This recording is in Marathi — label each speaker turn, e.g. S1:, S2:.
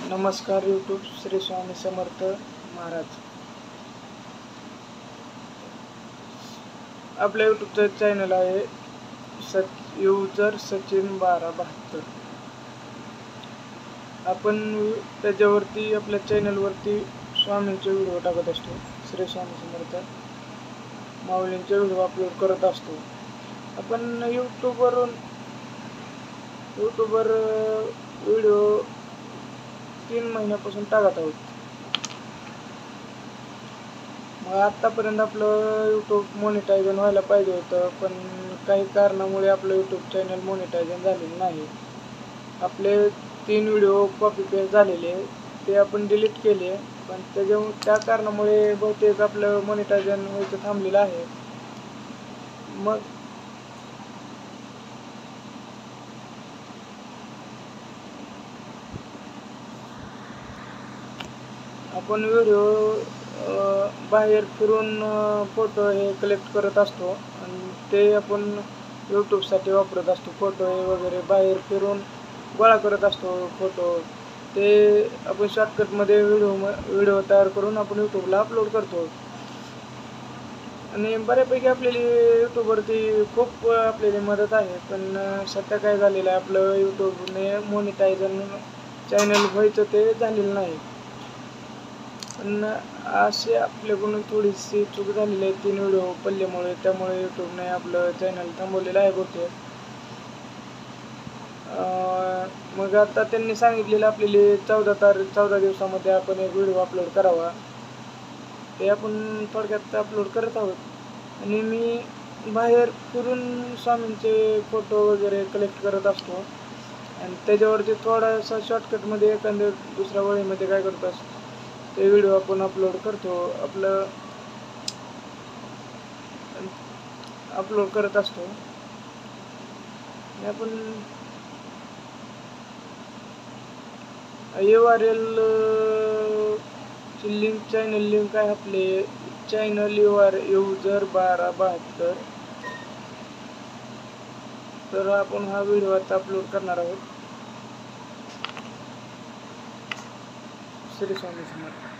S1: नमस्कार यूट्यूब श्री स्वामी समर्थ महाराज. आपल्या यूट्यूबचं चॅनल आहे यूजर सचिन 1272. आपण त्याच्यावरती आपल्या चॅनलवरती स्वामींचे व्हिडिओ टाकत असतो. श्री स्वामी समर्थ माऊलींचे व्हिडिओ अपलोड करत असतो. आपण यूट्यूबवर व्हिडिओ 3 महिन्यापासून टाकत आहोत. मग आत्तापर्यंत आपलं यूट्यूब मॉनिटायझन व्हायला पाहिजे होतं, पण काही कारणामुळे आपलं यूट्यूब चॅनल मॉनिटायझन झालेलं नाही. आपले 3 व्हिडिओ कॉपी पेस्ट झालेले ते आपण डिलीट केले, पण त्या कारणामुळे बहुतेक आपलं मॉनिटायझन व्हायचं थांबलेलं आहे. मग आपण व्हिडिओ बाहेर फिरून फोटो हे कलेक्ट करत असतो आणि ते आपण यूट्यूबसाठी वापरत असतो. फोटो हे वगैरे बाहेर फिरून गोळा करत असतो फोटो. ते आपण शॉर्टकटमध्ये व्हिडिओ तयार करून आपण यूट्यूबला अपलोड करतो. आणि बऱ्यापैकी आपल्याला यूट्यूबवरती खूप आपल्याला मदत आहे. पण सध्या काय झालेलं आहे, आपलं यूट्यूबने मॉनिटायझन चॅनल व्हायचं ते झालेलं नाही. पण असे आपल्याकडून थोडीशी चूक झालेली आहे 3 व्हिडिओ पडल्यामुळे. त्यामुळे यूट्यूबने आपलं चॅनल थांबवलेलं आहे बहुतेक. मग आता त्यांनी सांगितलेलं आपल्याला 14 दिवसामध्ये आपण एक व्हिडिओ अपलोड करावा. ते आपण थोडक्यात अपलोड करत आहोत. आणि मी बाहेर फिरून स्वामींचे फोटो वगैरे कलेक्ट करत असतो आणि त्याच्यावरती थोडासा शॉर्टकटमध्ये एखाद्या दुसऱ्या वळीमध्ये काय करतो असतो ते व्हिडिओ आपण अपलोड करतो. अपलोड करत असतो. आपण URL ची लिंक, चॅनल लिंक आहे आपले चॅनल यूजर 1272. तर आपण हा व्हिडिओ आता अपलोड करणार आहोत. श्री स्वामी समर्थ.